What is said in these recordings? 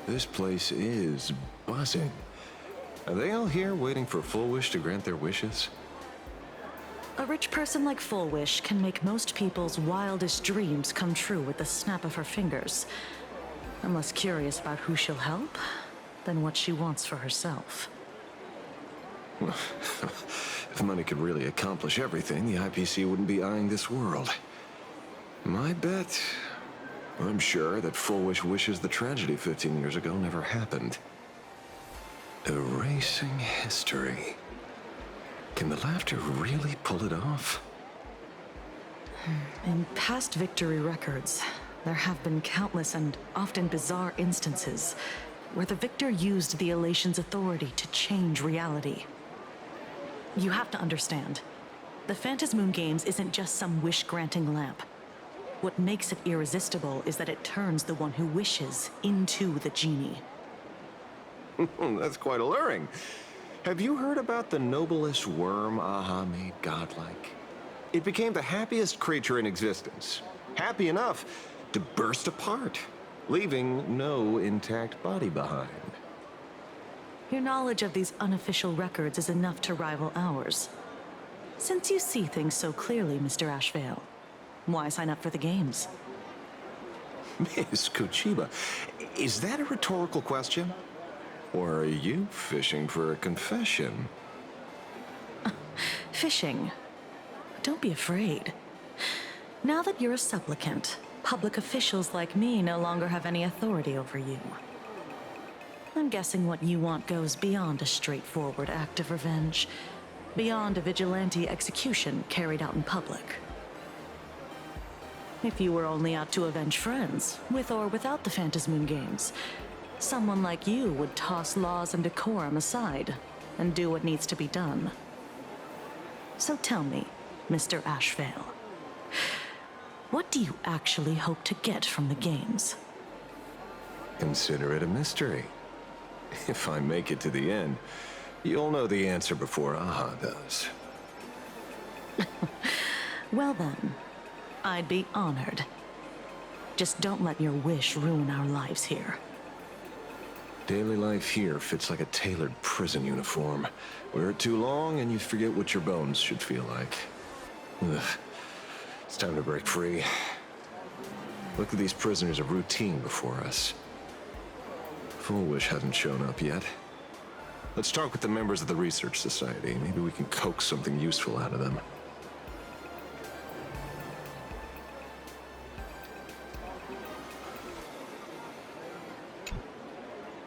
This place is buzzing. Are they all here waiting for Full Wish to grant their wishes? A rich person like Full Wish can make most people's wildest dreams come true with the snap of her fingers. I'm less curious about who she'll help than what she wants for herself. If money could really accomplish everything, the IPC wouldn't be eyeing this world. My bet, I'm sure that Full Wish wishes the tragedy 15 years ago never happened. Erasing history. Can the laughter really pull it off? In past victory records, there have been countless and often bizarre instances where the victor used the elation's authority to change reality. You have to understand, the Phantasmoon Games isn't just some wish-granting lamp. What makes it irresistible is that it turns the one who wishes into the genie. That's quite alluring. Have you heard about the noblest worm Aha made godlike? It became the happiest creature in existence. Happy enough to burst apart, leaving no intact body behind. Your knowledge of these unofficial records is enough to rival ours. Since you see things so clearly, Mr. Ashvale, why sign up for the games? Miss Kochiba, is that a rhetorical question? Or are you fishing for a confession? Fishing. Don't be afraid. Now that you're a supplicant, public officials like me no longer have any authority over you. I'm guessing what you want goes beyond a straightforward act of revenge, beyond a vigilante execution carried out in public. If you were only out to avenge friends, with or without the Phantasmoon Games, someone like you would toss laws and decorum aside and do what needs to be done. So tell me, Mr. Ashvale, what do you actually hope to get from the games? Consider it a mystery. If I make it to the end, you'll know the answer before Aha does. Well then, I'd be honored. Just don't let your wish ruin our lives here. Daily life here fits like a tailored prison uniform. Wear it too long and you forget what your bones should feel like. Ugh. It's time to break free. Look at these prisoners of routine before us. Full Wish hasn't shown up yet. Let's talk with the members of the Research Society. Maybe we can coax something useful out of them.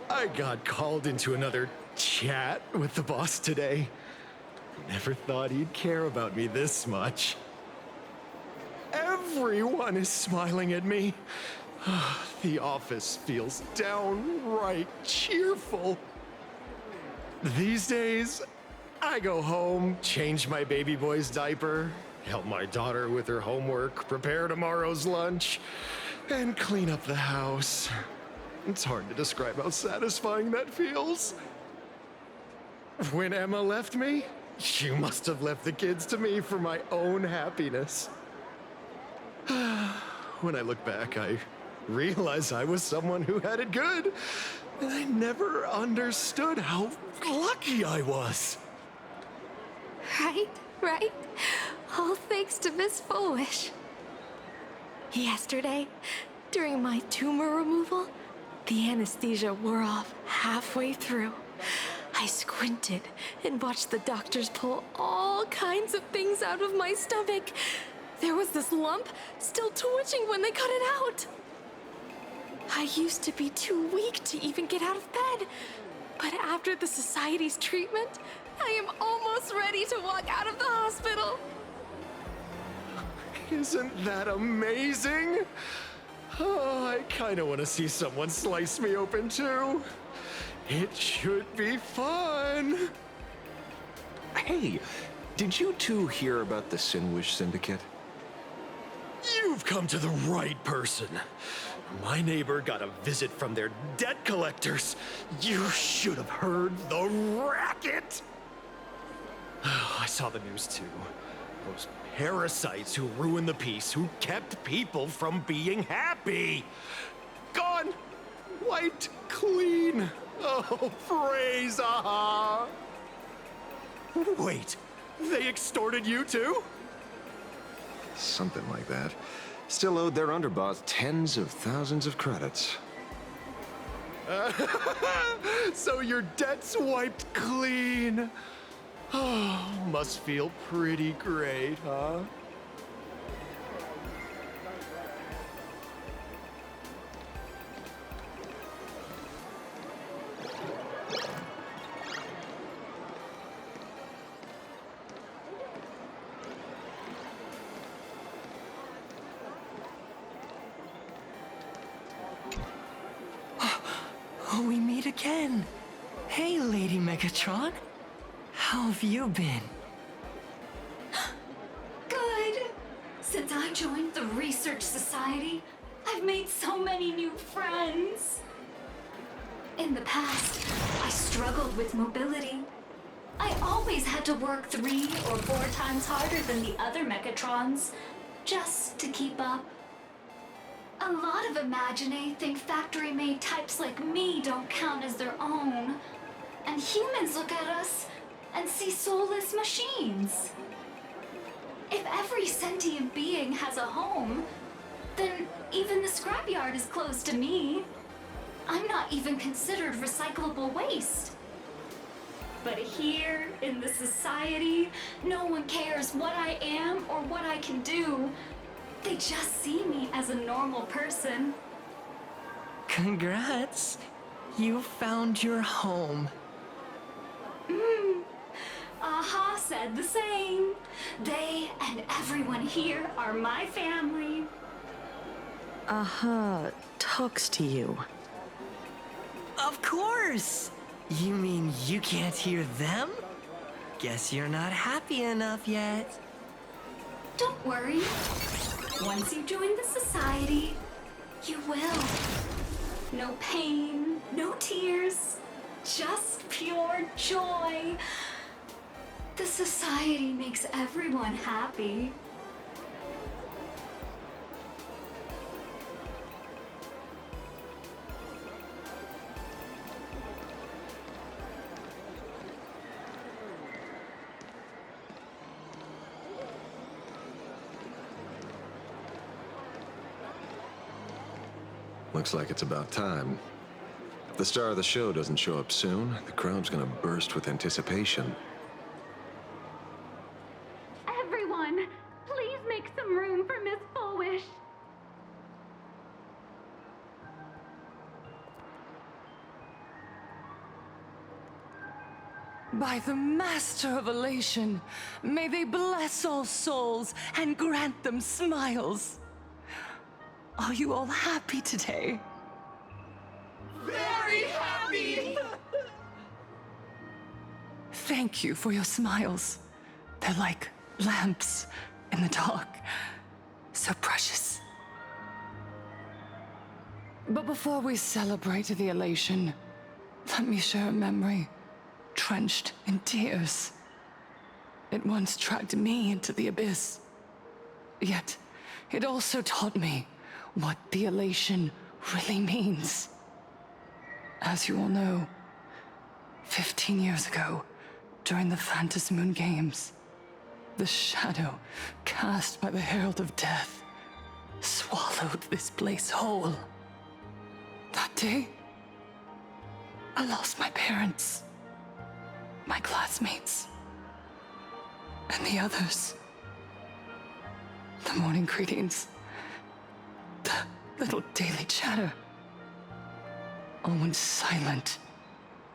I got called into another chat with the boss today. Never thought he'd care about me this much. Everyone is smiling at me. The office feels downright cheerful. These days, I go home, change my baby boy's diaper, help my daughter with her homework, prepare tomorrow's lunch, and clean up the house. It's hard to describe how satisfying that feels. When Emma left me, she must have left the kids to me for my own happiness. When I look back, I realize I was someone who had it good, and I never understood how lucky I was. Right? All thanks to Miss Full Wish. Yesterday, during my tumor removal, the anesthesia wore off halfway through. I squinted and watched the doctors pull all kinds of things out of my stomach. There was this lump still twitching when they cut it out. I used to be too weak to even get out of bed, but after the Society's treatment, I am almost ready to walk out of the hospital. Isn't that amazing? Oh, I kind of want to see someone slice me open too. It should be fun. Hey, did you two hear about the Sinwish Syndicate? You've come to the right person. My neighbor got a visit from their debt collectors. You should have heard the racket. I saw the news too. Those parasites who ruined the peace, who kept people from being happy. Gone! Why wiped clean. Oh, praise Aha! Wait, they extorted you too? Something like that. Still owed their underboss tens of thousands of credits. So your debt's wiped clean. Oh, must feel pretty great, huh? Oh, we meet again. Hey, Lady Megatron. How have you been? Good. Since I joined the Research Society, I've made so many new friends. In the past, I struggled with mobility. I always had to work 3 or 4 times harder than the other Mechatrons, just to keep up. A lot of Imaginae think factory-made types like me don't count as their own. And humans look at us and see soulless machines. If every sentient being has a home, then even the scrapyard is closed to me. I'm not even considered recyclable waste. But here, in the society, no one cares what I am or what I can do. They just see me as a normal person. Congrats. You found your home. Aha said the same. They and everyone here are my family. Aha talks to you. Of course. You mean you can't hear them? Guess you're not happy enough yet. Don't worry. Once you join the society, you will. No pain, no tears, just pure joy. The society makes everyone happy. Looks like it's about time. If the star of the show doesn't show up soon, the crowd's gonna burst with anticipation. Everyone, please make some room for Miss Fullwish. By the Master of Elation, may they bless all souls and grant them smiles. Are you all happy today? Very happy! Thank you for your smiles. They're like lamps in the dark. So precious. But before we celebrate the elation, let me share a memory drenched in tears. It once dragged me into the abyss. Yet, it also taught me what the elation really means. As you all know, 15 years ago, during the Phantasmoon Games, the shadow cast by the Herald of Death swallowed this place whole. That day, I lost my parents, my classmates, and the others. The morning greetings, the little daily chatter, all went silent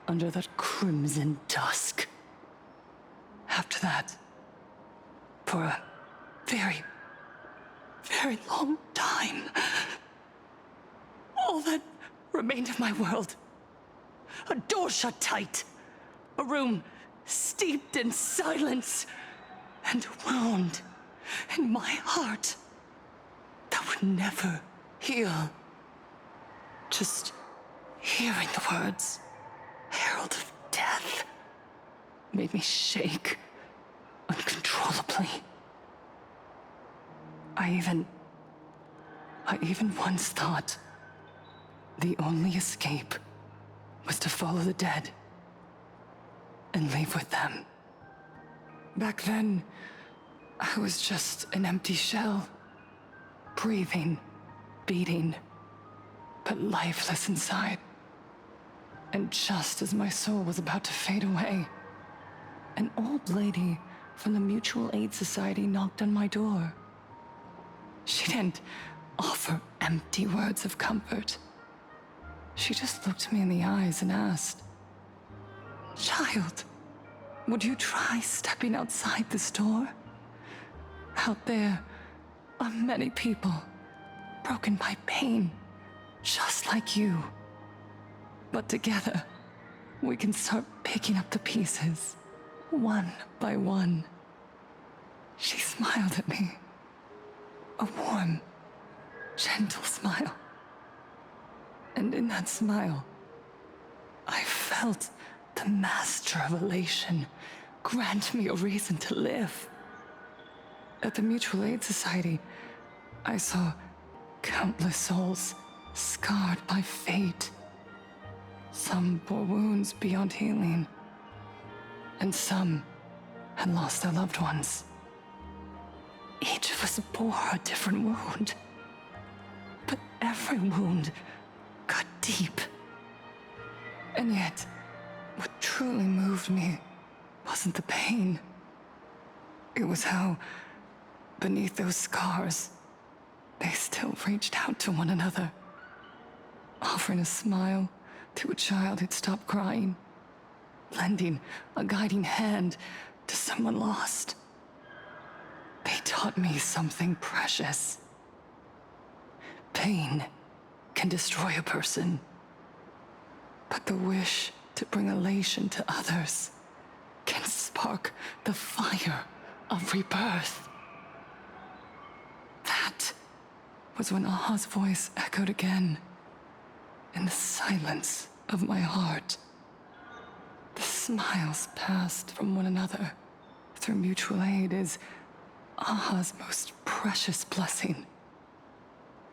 under that crimson dusk. After that, for a very, very long time, all that remained of my world, a door shut tight, a room steeped in silence, and a wound in my heart that would never heal. Just hearing the words, Herald of Death, made me shake uncontrollably. I even once thought the only escape was to follow the dead and leave with them. Back then, I was just an empty shell, breathing, beating, but lifeless inside. And just as my soul was about to fade away, an old lady from the Mutual Aid Society knocked on my door. She didn't offer empty words of comfort. She just looked me in the eyes and asked, "Child, would you try stepping outside this door? Out there are many people broken by pain, just like you. But together, we can start picking up the pieces, one by one." She smiled at me. A warm, gentle smile. And in that smile, I felt the master of elation grant me a reason to live. At the Mutual Aid Society, I saw countless souls scarred by fate. Some bore wounds beyond healing, and some had lost their loved ones. Each of us bore a different wound, but every wound got deep. And yet, what truly moved me wasn't the pain. It was how, beneath those scars, they still reached out to one another, offering a smile to a child who'd stopped crying, lending a guiding hand to someone lost. They taught me something precious. Pain can destroy a person, but the wish to bring elation to others can spark the fire of rebirth. That was when Aha's voice echoed again in the silence of my heart. The smiles passed from one another through mutual aid is Aha's most precious blessing.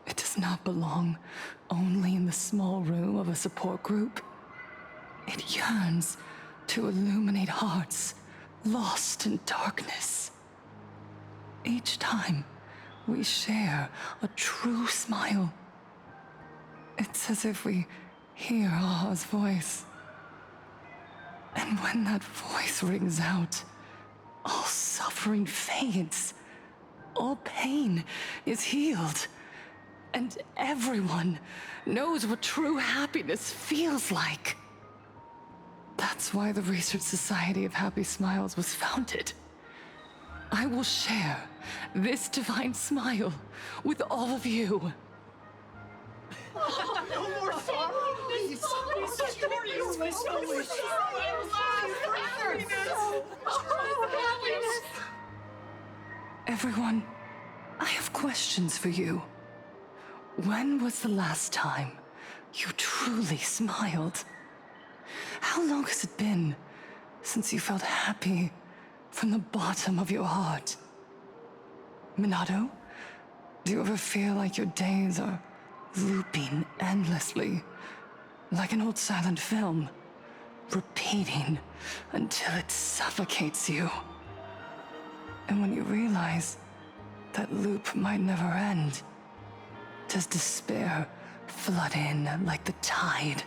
It does not belong only in the small room of a support group. It yearns to illuminate hearts lost in darkness. Each time we share a true smile, it's as if we hear Aha's voice. And when that voice rings out, all suffering fades, all pain is healed, and everyone knows what true happiness feels like. That's why the Research Society of Happy Smiles was founded. I will share this divine smile with all of you. Everyone, I have questions for you. When was the last time you truly smiled? How long has it been since you felt happy from the bottom of your heart? Minato, do you ever feel like your days are looping endlessly, like an old silent film, repeating until it suffocates you? And when you realize that loop might never end, does despair flood in like the tide?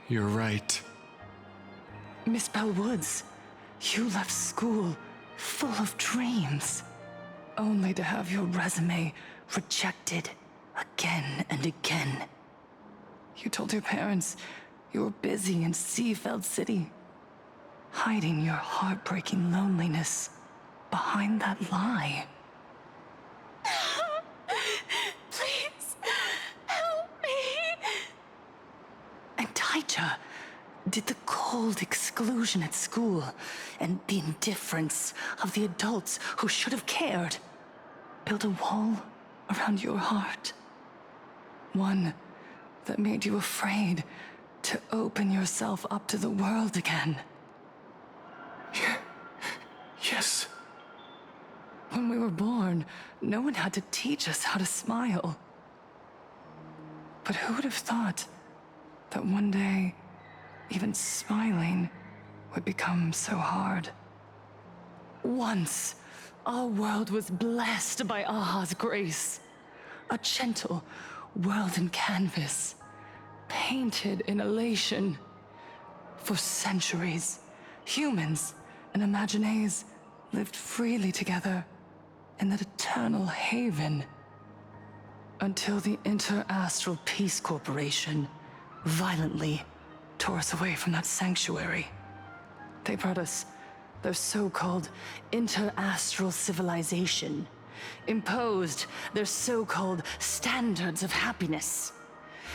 You're right. Miss Bell Woods, you left school full of dreams, only to have your resume rejected again and again. You told your parents you were busy in Seafeld City, hiding your heartbreaking loneliness behind that lie. Please, help me. And Taija did the cold exclusion at school and the indifference of the adults who should have cared build a wall around your heart. One that made you afraid to open yourself up to the world again. Yes. When we were born, no one had to teach us how to smile. But who would have thought that one day, even smiling would become so hard? Once, our world was blessed by Aha's grace. A gentle world in canvas, painted in elation. For centuries, humans and Imaginaes lived freely together in that eternal haven. Until the Inter-Astral Peace Corporation violently tore us away from that sanctuary. They brought us their so-called inter-astral civilization, imposed their so-called standards of happiness,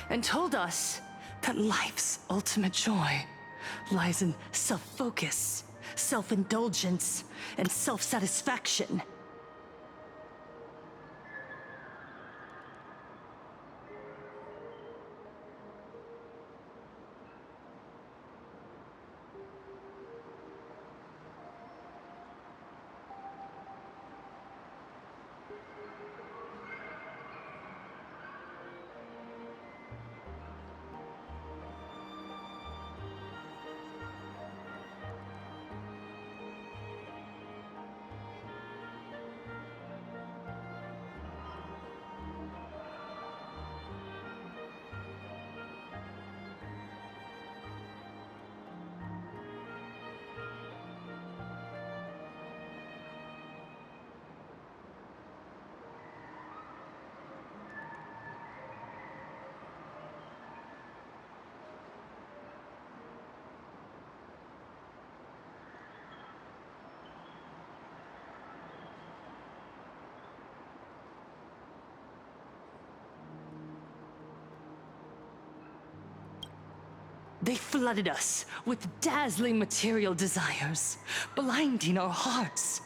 and told us that life's ultimate joy lies in self-focus, self-indulgence, and self-satisfaction. They flooded us with dazzling material desires, blinding our hearts.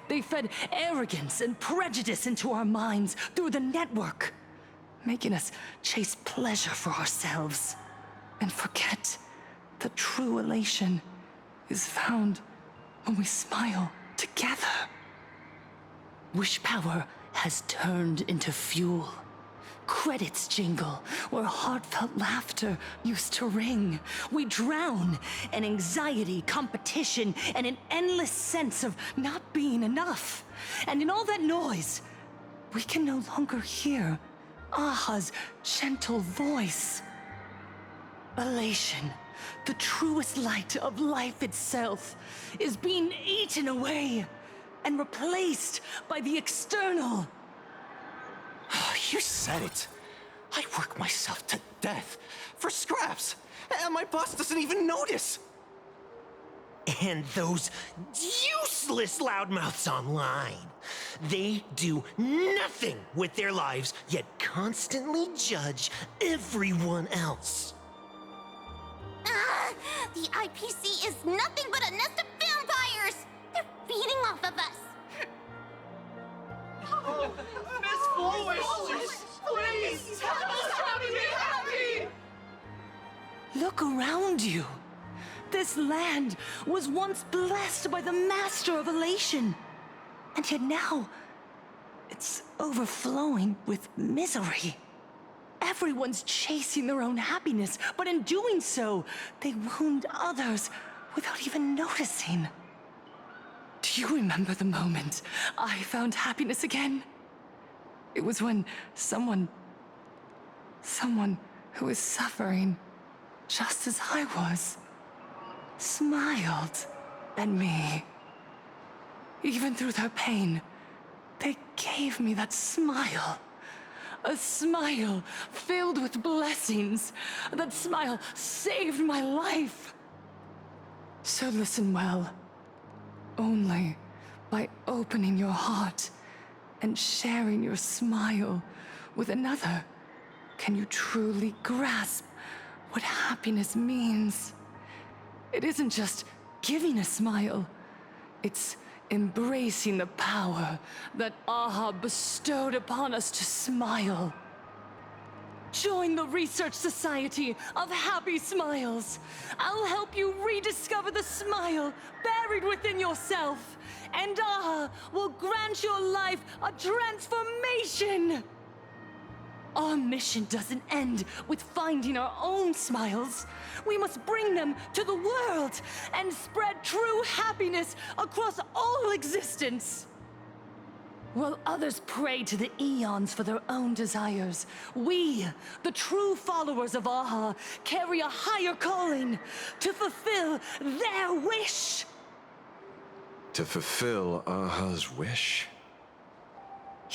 They fed arrogance and prejudice into our minds through the network, making us chase pleasure for ourselves and forget that true elation is found when we smile together. Wish power has turned into fuel. Credits jingle where heartfelt laughter used to ring. We drown in anxiety, competition, and an endless sense of not being enough. And in all that noise, we can no longer hear Aha's gentle voice. Elation, the truest light of life itself, is being eaten away and replaced by the external. You said it. I work myself to death for scraps, and my boss doesn't even notice. And those useless loudmouths online. They do nothing with their lives, yet constantly judge everyone else. The IPC is nothing but a nest of vampires! They're feeding off of us! Miss Foolish! Please, tell us how to be happy! Look around you. This land was once blessed by the master of elation. And yet now, it's overflowing with misery. Everyone's chasing their own happiness, but in doing so, they wound others without even noticing. Do you remember the moment I found happiness again? It was when someone who was suffering just as I was, smiled at me. Even through their pain, they gave me that smile. A smile filled with blessings. That smile saved my life. So listen well. Only by opening your heart and sharing your smile with another can you truly grasp what happiness means. It isn't just giving a smile. It's embracing the power that Aha bestowed upon us to smile. Join the Research Society of Happy Smiles. I'll help you rediscover the smile buried within yourself, and Aha will grant your life a transformation. Our mission doesn't end with finding our own smiles. We must bring them to the world and spread true happiness across all existence. While others pray to the eons for their own desires, we, the true followers of Aha, carry a higher calling to fulfill their wish. To fulfill Aha's wish?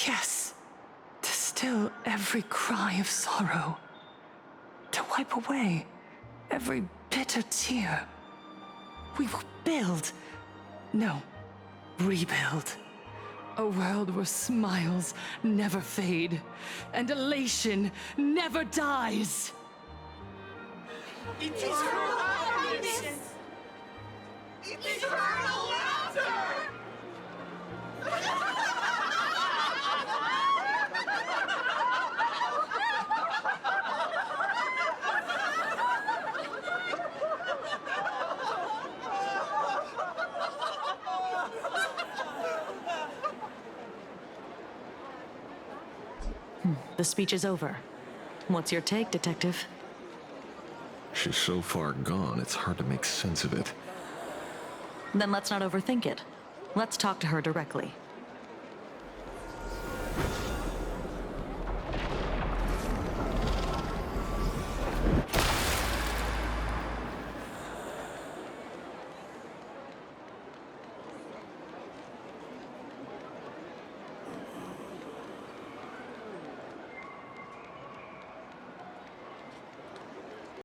Yes, to still every cry of sorrow. To wipe away every bitter tear. We will build, no, rebuild. A world where smiles never fade, and elation never dies. Eternal happiness! Eternal laughter! The speech is over. What's your take, Detective? She's so far gone, it's hard to make sense of it. Then let's not overthink it. Let's talk to her directly.